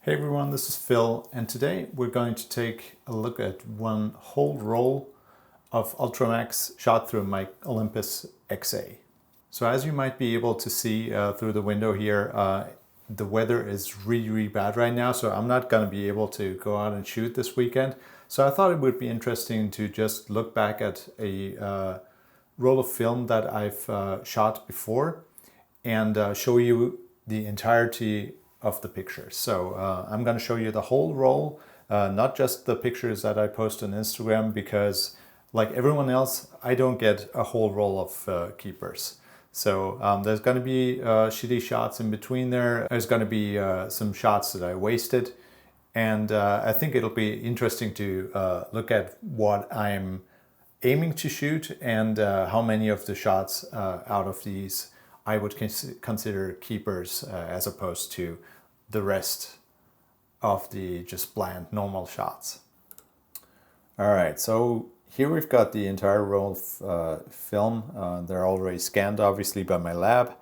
Hey everyone, this is Phil, and today we're going to take a look at one whole roll of Ultramax shot through my Olympus XA. So as you might be able to see through the window here, the weather is really bad right now, so I'm not going to be able to go out and shoot this weekend. So I thought it would be interesting to just look back at a roll of film that I've shot before and show you the entirety of the pictures. So I'm going to show you the whole roll, not just the pictures that I post on Instagram, because like everyone else, I don't get a whole roll of keepers. So there's going to be shitty shots in between there. There's going to be some shots that I wasted. And I think it'll be interesting to look at what I'm aiming to shoot and how many of the shots out of these I would consider keepers as opposed to the rest of the just bland normal shots. All right, so here we've got the entire roll of film. They're already scanned obviously by my lab,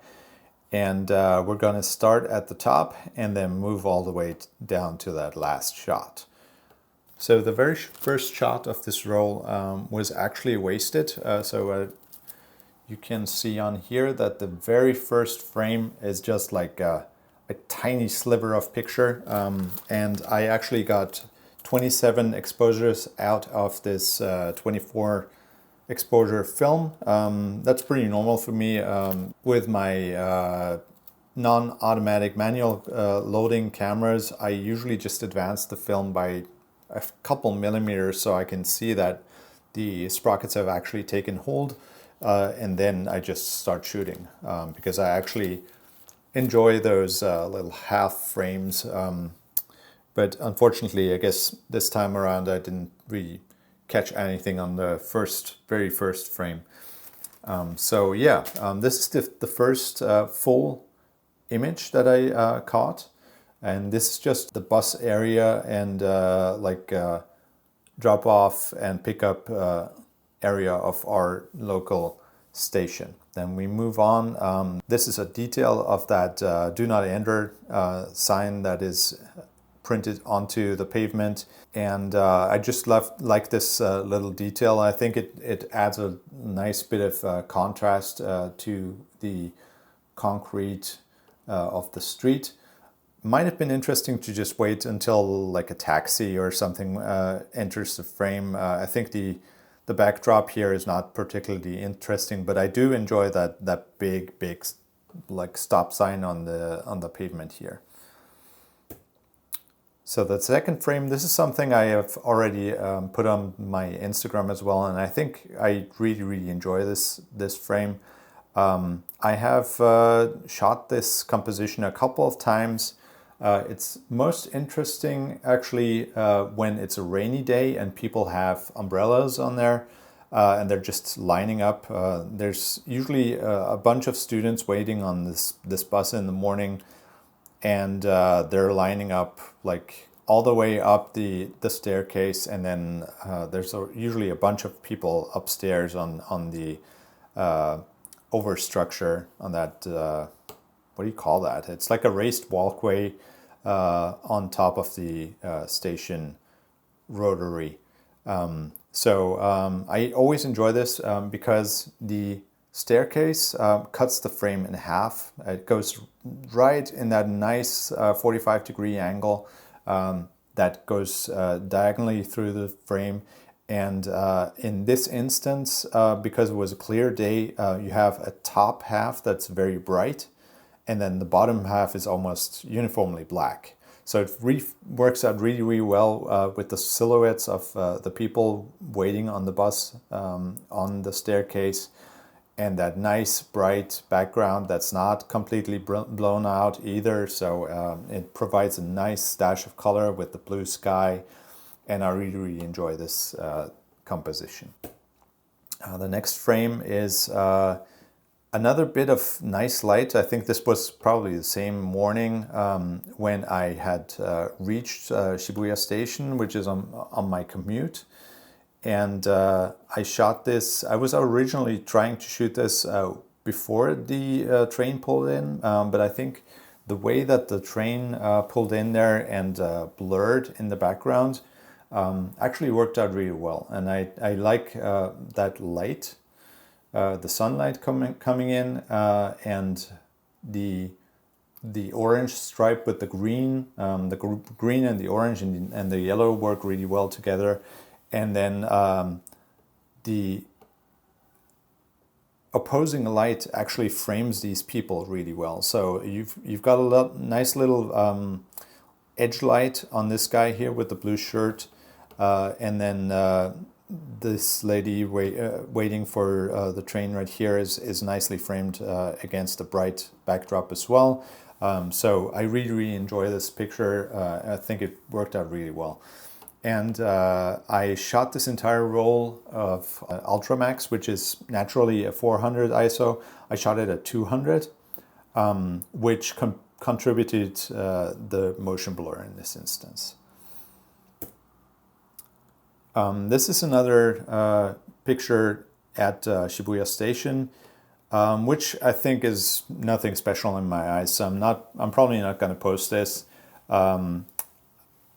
and we're going to start at the top and then move all the way down to that last shot. So the very first shot of this roll was actually wasted. You can see on here that the very first frame is just like a tiny sliver of picture, and I actually got 27 exposures out of this 24 exposure film. That's pretty normal for me. With my non-automatic manual loading cameras, I usually just advance the film by a couple millimeters so I can see that the sprockets have actually taken hold. And then I just start shooting because I actually enjoy those little half frames. But unfortunately, I guess this time around I didn't really catch anything on the very first frame. This is the first full image that I caught. And this is just the bus area and drop off and pick up area of our local station. Then we move on. This is a detail of that do not enter sign that is printed onto the pavement, and I just like this little detail. I think it adds a nice bit of contrast to the concrete of the street. Might have been interesting to just wait until like a taxi or something enters the frame. I think the backdrop here is not particularly interesting, but I do enjoy that big like stop sign on the pavement here. So the second frame, this is something I have already put on my Instagram as well, and I think I really enjoy this frame. I have shot this composition a couple of times. It's most interesting actually when it's a rainy day and people have umbrellas on there and they're just lining up. There's usually a bunch of students waiting on this bus in the morning, and they're lining up like all the way up the staircase, and then there's usually a bunch of people upstairs on the overstructure on that, what do you call that? It's like a raised walkway on top of the station rotary. I always enjoy this because the staircase cuts the frame in half. It goes right in that nice 45-degree angle that goes diagonally through the frame. And in this instance, because it was a clear day, you have a top half that's very bright, and then the bottom half is almost uniformly black. So it works out really well with the silhouettes of the people waiting on the bus on the staircase, and that nice bright background that's not completely blown out either. So it provides a nice dash of color with the blue sky, and I really enjoy this composition. The next frame is another bit of nice light. I think this was probably the same morning when I had reached Shibuya Station, which is on my commute. And I shot this. I was originally trying to shoot this before the train pulled in, but I think the way that the train pulled in there and blurred in the background actually worked out really well. And I like that light, the sunlight coming in, and the orange stripe with the green and the orange and the yellow work really well together. And then the opposing light actually frames these people really well. So you've got a nice little edge light on this guy here with the blue shirt, and then this lady waiting for the train right here is nicely framed against the bright backdrop as well. So I really enjoy this picture. I think it worked out really well. And I shot this entire roll of Ultramax, which is naturally a 400 ISO. I shot it at 200, which contributed the motion blur in this instance. This is another picture at Shibuya Station, which I think is nothing special in my eyes. So I'm probably not going to post this.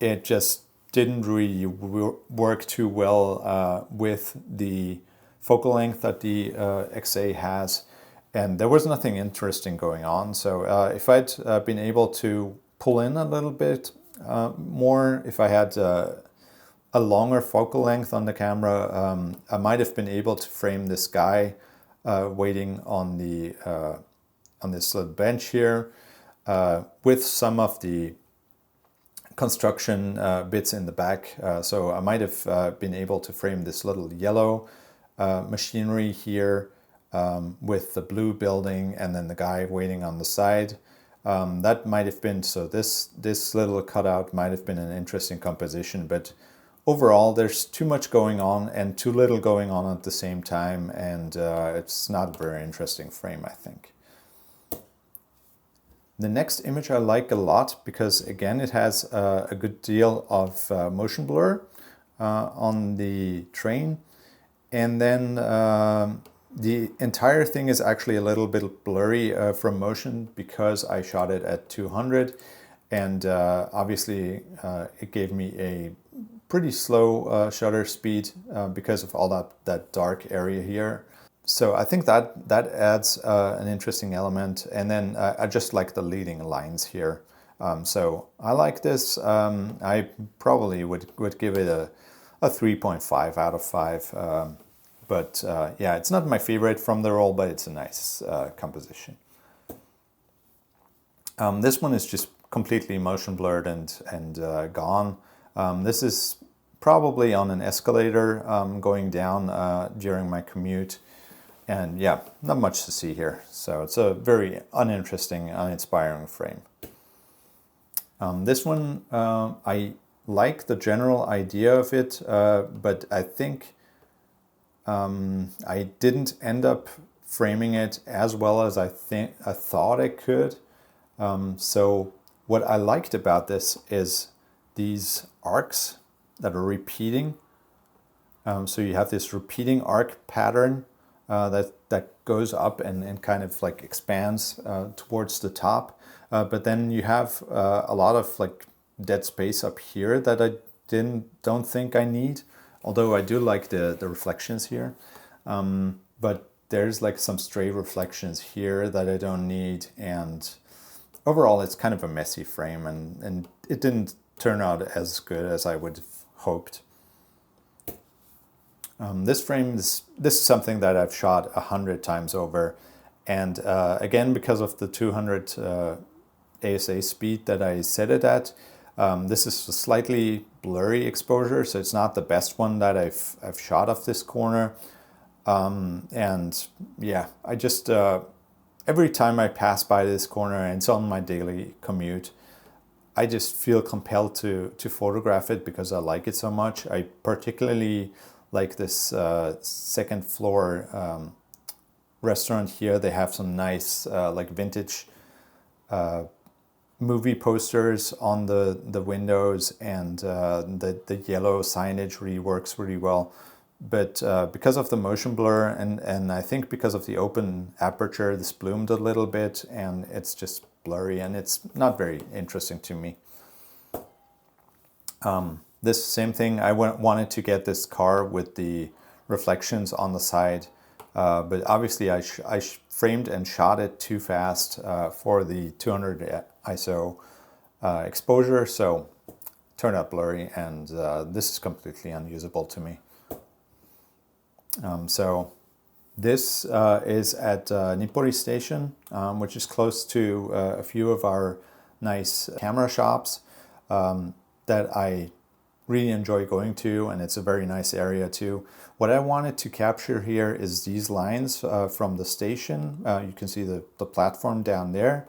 It just didn't really work too well with the focal length that the XA has, and there was nothing interesting going on. So if I'd been able to pull in a little bit more, if I had a longer focal length on the camera, I might have been able to frame this guy waiting on the on this little bench here with some of the construction bits in the back. So I might have been able to frame this little yellow machinery here with the blue building and then the guy waiting on the side. That might have been, so this little cutout might have been an interesting composition, but overall there's too much going on and too little going on at the same time, and it's not a very interesting frame, I think. The next image I like a lot because, again, it has a good deal of motion blur on the train. And then the entire thing is actually a little bit blurry from motion because I shot it at 200. And obviously it gave me a pretty slow shutter speed because of all that dark area here. So I think that adds an interesting element. And then I just like the leading lines here. So I like this. I probably would give it a 3.5 out of 5. But yeah, it's not my favorite from the roll, but it's a nice composition. This one is just completely motion blurred and gone. This is probably on an escalator going down during my commute. And yeah, not much to see here. So it's a very uninteresting, uninspiring frame. This one, I like the general idea of it, but I think I didn't end up framing it as well as I thought I could. So what I liked about this is these arcs that are repeating. So you have this repeating arc pattern that goes up and kind of like expands towards the top. But then you have a lot of like dead space up here that I don't think I need. Although I do like the reflections here. But there's like some stray reflections here that I don't need. And overall, it's kind of a messy frame, and it didn't turn out as good as I would have hoped. This frame, this is something that I've shot 100 times over. And again, because of the 200 ASA speed that I set it at, this is a slightly blurry exposure, so it's not the best one that I've shot of this corner. And yeah, I just, every time I pass by this corner and it's on my daily commute, I just feel compelled to photograph it because I like it so much. I particularly like this second floor restaurant here. They have some nice like vintage movie posters on the windows, and the yellow signage really works really well. But because of the motion blur and I think because of the open aperture, this bloomed a little bit, and it's just blurry, and it's not very interesting to me. This same thing, I wanted to get this car with the reflections on the side, but obviously I framed and shot it too fast for the 200 ISO exposure, so turned out blurry, and this is completely unusable to me. So this is at Nippori Station, which is close to a few of our nice camera shops that I really enjoy going to, and it's a very nice area too. What I wanted to capture here is these lines from the station. You can see the platform down there.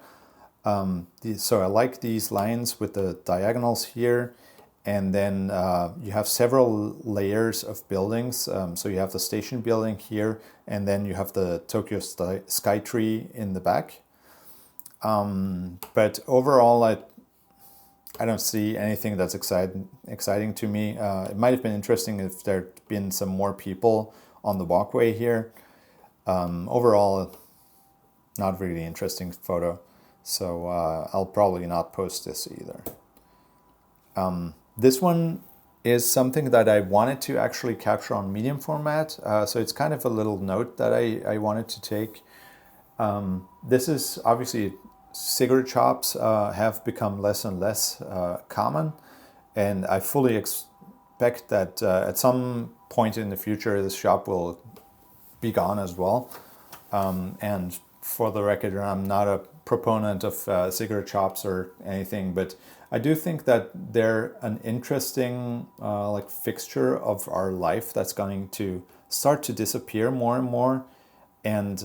So I like these lines with the diagonals here, and then you have several layers of buildings. So you have the station building here, and then you have the Tokyo Skytree in the back. But overall, I don't see anything that's exciting to me. It might have been interesting if there'd been some more people on the walkway here. Overall, not really interesting photo. So I'll probably not post this either. This one is something that I wanted to actually capture on medium format. So it's kind of a little note that I wanted to take. This is obviously, cigarette shops have become less and less common, and I fully expect that at some point in the future this shop will be gone as well. And for the record, I'm not a proponent of cigarette shops or anything, but I do think that they're an interesting like fixture of our life that's going to start to disappear more and more. And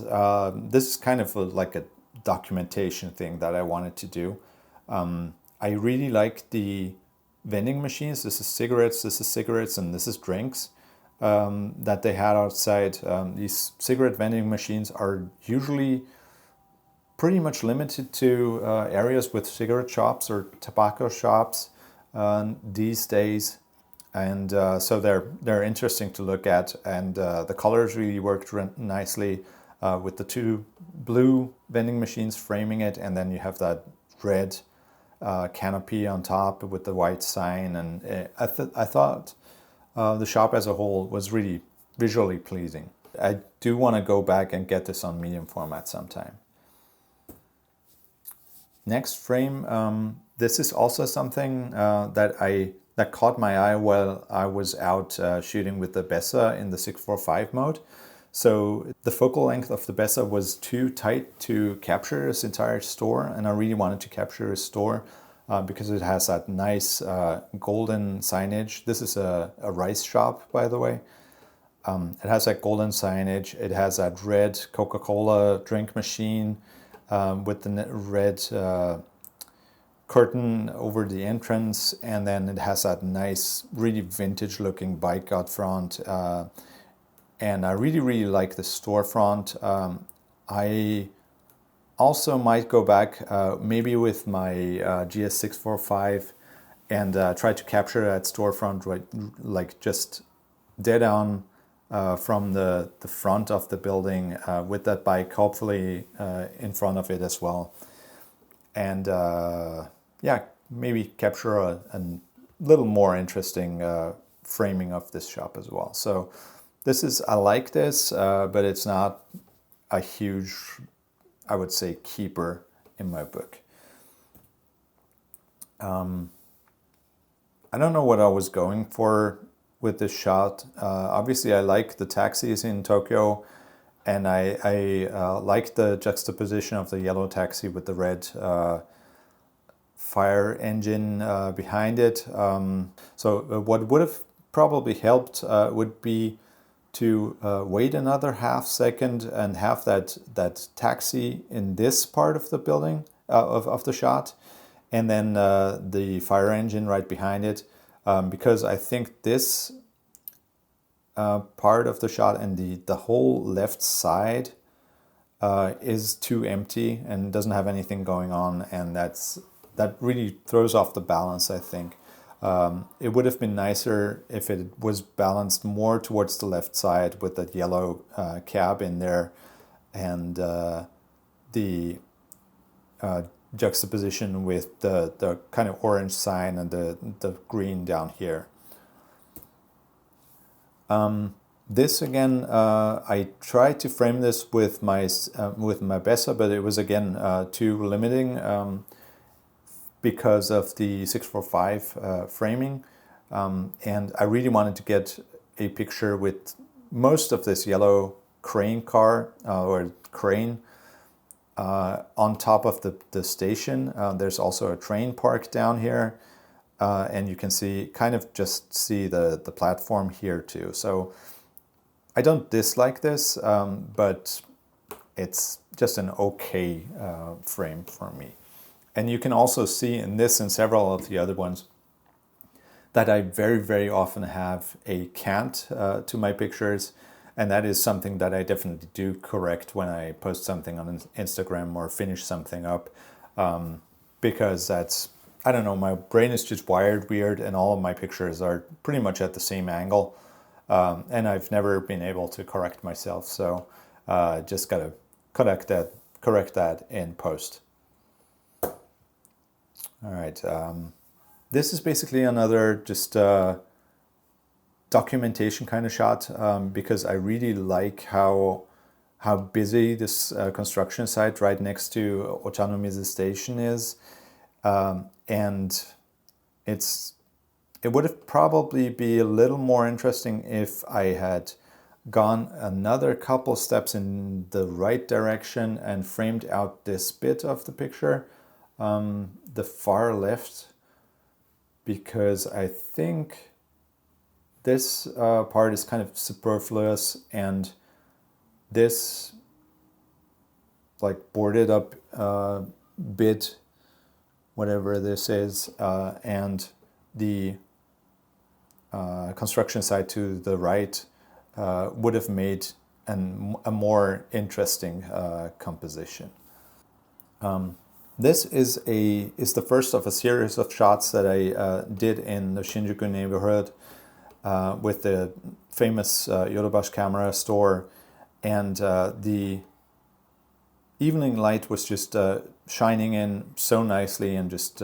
this is kind of like a documentation thing that I wanted to do. I really like the vending machines. This is cigarettes, and this is drinks that they had outside. These cigarette vending machines are usually pretty much limited to areas with cigarette shops or tobacco shops these days, and so they're interesting to look at, and the colors really worked nicely with the two blue vending machines framing it, and then you have that red canopy on top with the white sign, and I thought the shop as a whole was really visually pleasing. I do want to go back and get this on medium format sometime. Next frame, this is also something that caught my eye while I was out shooting with the Bessa in the 645 mode. So the focal length of the Bessa was too tight to capture this entire store, and I really wanted to capture a store because it has that nice golden signage. This is a rice shop, by the way. It has that golden signage. It has that red Coca-Cola drink machine with the red curtain over the entrance, and then it has that nice, really vintage looking bike out front. And I really like the storefront. I also might go back maybe with my GS645 and try to capture that storefront right, like just dead on from the front of the building with that bike, hopefully in front of it as well. And yeah, maybe capture a little more interesting framing of this shop as well. So this is, I like this, but it's not a huge, I would say, keeper in my book. I don't know what I was going for with this shot. Obviously I like the taxis in Tokyo, and I like the juxtaposition of the yellow taxi with the red fire engine behind it. So what would have probably helped would be to wait another half second and have that taxi in this part of the building, of the shot, and then the fire engine right behind it, because I think this part of the shot and the whole left side is too empty and doesn't have anything going on, and that really throws off the balance, I think. It would have been nicer if it was balanced more towards the left side with that yellow cab in there, and the juxtaposition with the kind of orange sign and the green down here. This again, I tried to frame this with my Bessa, but it was again too limiting because of the 645 framing, and I really wanted to get a picture with most of this yellow crane car or crane on top of the station. There's also a train park down here, and you can see just see the platform here too. So I don't dislike this, but it's just an okay frame for me. And you can also see in this and several of the other ones that I very, very often have a cant to my pictures. And that is something that I definitely do correct when I post something on Instagram or finish something up. Because that's, I don't know, my brain is just wired weird and all of my pictures are pretty much at the same angle. And I've never been able to correct myself. So just gotta correct that in post. All right. This is basically another just documentation kind of shot because I really like how busy this construction site right next to Ochanomizu Station is, and it would have probably be a little more interesting if I had gone another couple steps in the right direction and framed out this bit of the picture, the far left, because I think this part is kind of superfluous, and this like boarded up bit, whatever this is, and the construction site to the right would have made a more interesting composition. This is the first of a series of shots that I did in the Shinjuku neighborhood with the famous Yodobashi camera store, and the evening light was just shining in so nicely and just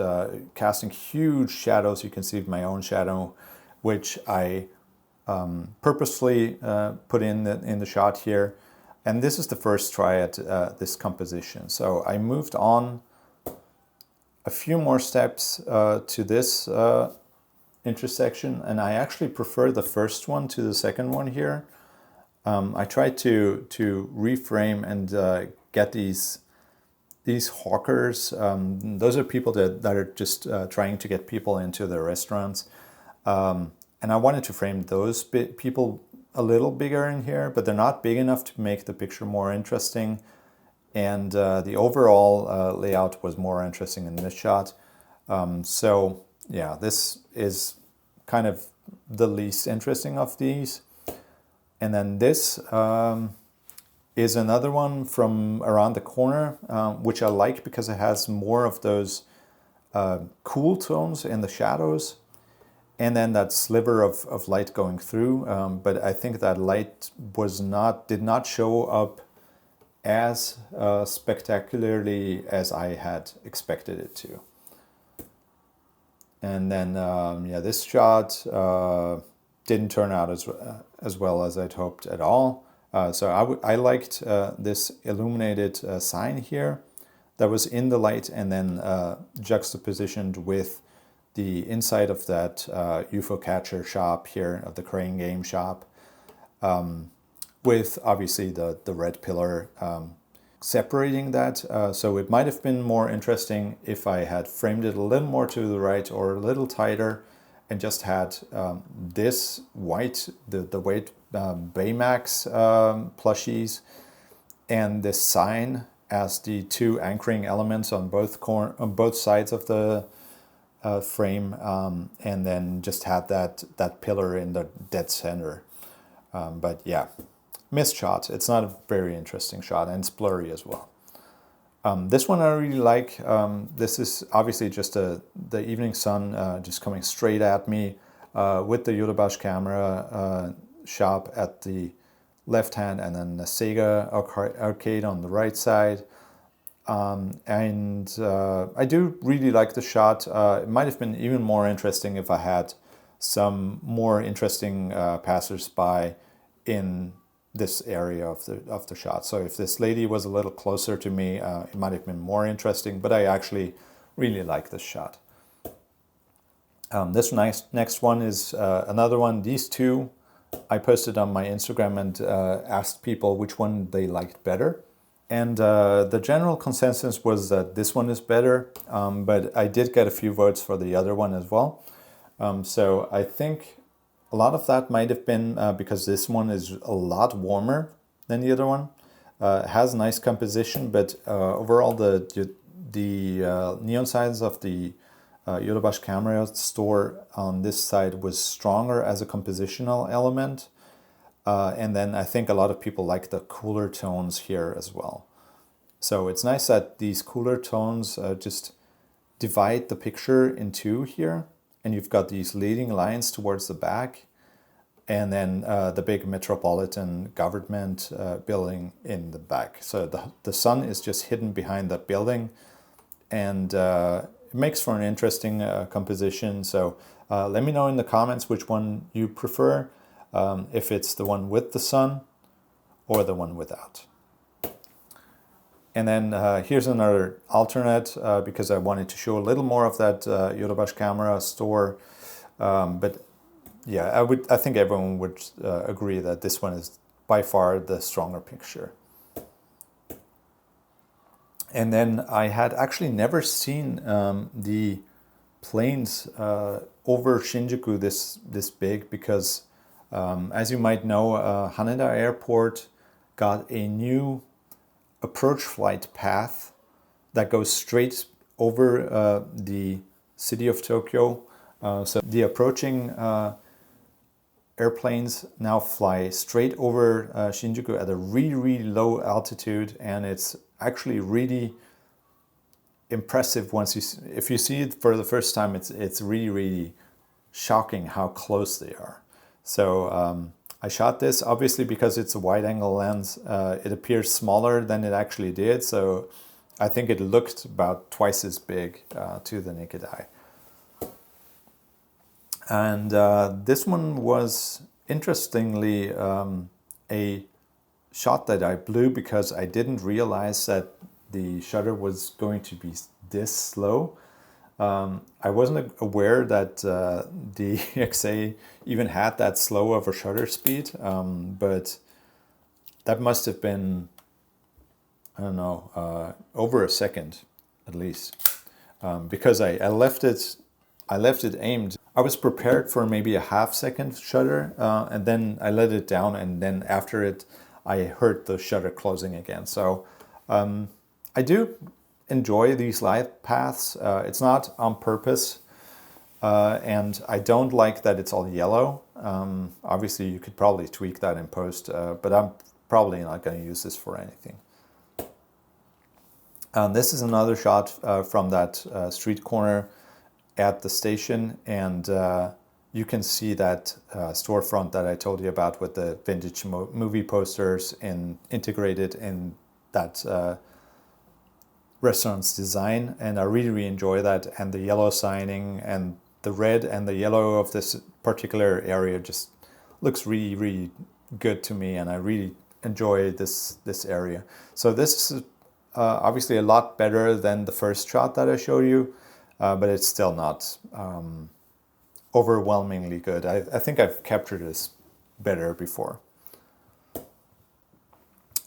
casting huge shadows. You can see my own shadow, which I purposely put in the shot here. And this is the first try at this composition. So I moved on a few more steps to this intersection, and I actually prefer the first one to the second one here. I tried to reframe and get these hawkers. Those are people that are just trying to get people into their restaurants. And I wanted to frame those people a little bigger in here, but they're not big enough to make the picture more interesting. And the overall layout was more interesting in this shot. So yeah, this is kind of the least interesting of these. And then this is another one from around the corner, which I like because it has more of those cool tones in the shadows, and then that sliver of light going through. But I think that light did not show up as spectacularly as I had expected it to. And then yeah, this shot didn't turn out as well as I'd hoped at all. So I liked this illuminated sign here that was in the light and then juxtapositioned with the inside of that UFO catcher shop here, of the crane game shop, with obviously the red pillar separating that. So it might have been more interesting if I had framed it a little more to the right or a little tighter and just had this white, the white Baymax plushies and this sign as the two anchoring elements on both sides of the frame, and then just had that pillar in the dead center. But yeah, missed shot. It's not a very interesting shot, and it's blurry as well. This one I really like. This is obviously just the evening sun just coming straight at me with the Yodobashi camera shop at the left hand, and then the Sega arcade on the right side. I do really like the shot. It might have been even more interesting if I had some more interesting passers-by in this area of the shot. So if this lady was a little closer to me, it might have been more interesting, but I actually really like this shot. This next one is another one. These two I posted on my Instagram and asked people which one they liked better. And the general consensus was that this one is better, but I did get a few votes for the other one as well. So I think a lot of that might have been because this one is a lot warmer than the other one. It has nice composition, but overall the neon signs of the Yodobashi camera store on this side was stronger as a compositional element. And then I think a lot of people like the cooler tones here as well. So it's nice that these cooler tones just divide the picture in two here. And you've got these leading lines towards the back. And then the big metropolitan government building in the back. So the sun is just hidden behind that building. And it makes for an interesting composition. So let me know in the comments which one you prefer. If it's the one with the sun or the one without. And then here's another alternate because I wanted to show a little more of that Yodobashi camera store. But yeah, I think everyone would agree that this one is by far the stronger picture. And then I had actually never seen the planes over Shinjuku this big because as you might know, Haneda Airport got a new approach flight path that goes straight over the city of Tokyo. So the approaching airplanes now fly straight over Shinjuku at a really, really low altitude, and it's actually really impressive if you see it for the first time. It's really, really shocking how close they are. So I shot this obviously because it's a wide angle lens. It appears smaller than it actually did, so I think it looked about twice as big to the naked eye. And this one was interestingly a shot that I blew because I didn't realize that the shutter was going to be this slow. I wasn't aware that the XA even had that slow of a shutter speed, but that must have been, I don't know, over a second at least, because I left it aimed. I was prepared for maybe a half-second shutter, and then I let it down, and then after it, I heard the shutter closing again. So I do enjoy these light paths. It's not on purpose, and I don't like that it's all yellow. Obviously, you could probably tweak that in post, but I'm probably not going to use this for anything. This is another shot from that street corner at the station, and you can see that storefront that I told you about with the vintage movie posters integrated in that restaurant's design, and I really, really enjoy that. And the yellow signing and the red and the yellow of this particular area just looks really, really good to me, and I really enjoy this area. So this is obviously a lot better than the first shot that I showed you, but it's still not overwhelmingly good. I think I've captured this better before.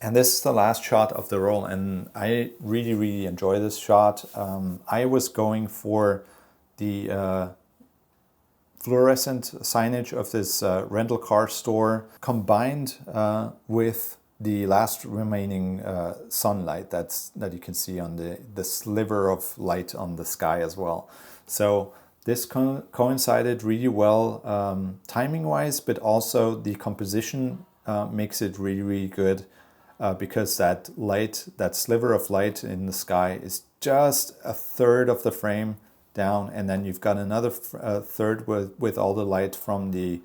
And this is the last shot of the roll, and I really, really enjoy this shot. I was going for the fluorescent signage of this rental car store combined with the last remaining sunlight that you can see on the sliver of light on the sky as well. So this coincided really well timing-wise, but also the composition makes it really, really good because that light, that sliver of light in the sky is just a third of the frame down, and then you've got another third with all the light from the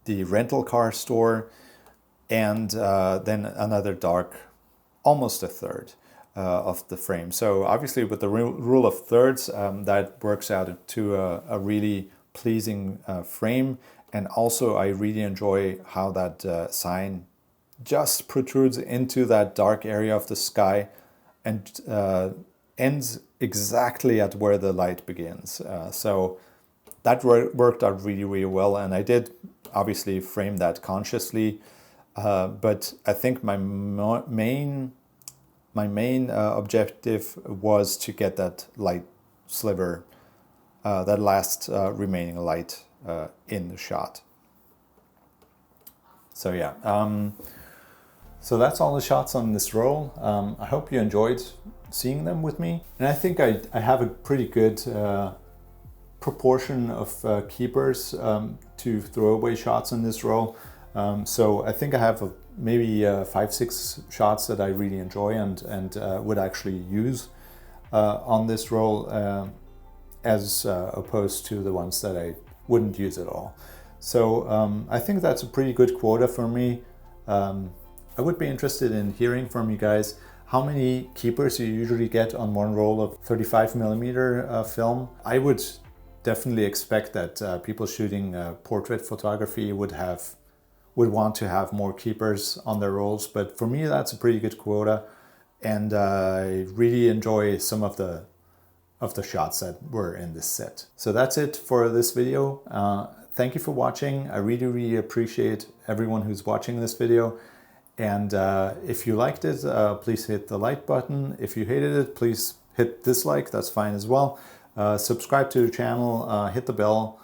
rental car store, and then another dark almost a third of the frame. So obviously with the rule of thirds, that works out to a really pleasing frame. And also I really enjoy how that sign just protrudes into that dark area of the sky and ends exactly at where the light begins. So that worked out really, really well. And I did obviously frame that consciously, but I think my main objective was to get that light sliver, that last remaining light in the shot. So yeah, so that's all the shots on this roll. I hope you enjoyed seeing them with me. And I think I have a pretty good proportion of keepers to throwaway shots on this roll. So I think I have maybe 5-6 shots that I really enjoy and would actually use on this roll as opposed to the ones that I wouldn't use at all. So I think that's a pretty good quota for me. I would be interested in hearing from you guys how many keepers you usually get on one roll of 35mm film. I would definitely expect that people shooting portrait photography would want to have more keepers on their rolls, but for me that's a pretty good quota, and I really enjoy some of the shots that were in this set. So that's it for this video. Thank you for watching. I really, really appreciate everyone who's watching this video. And if you liked it, please hit the like button. If you hated it, please hit dislike, that's fine as well. Subscribe to the channel, hit the bell,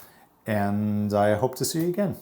and I hope to see you again.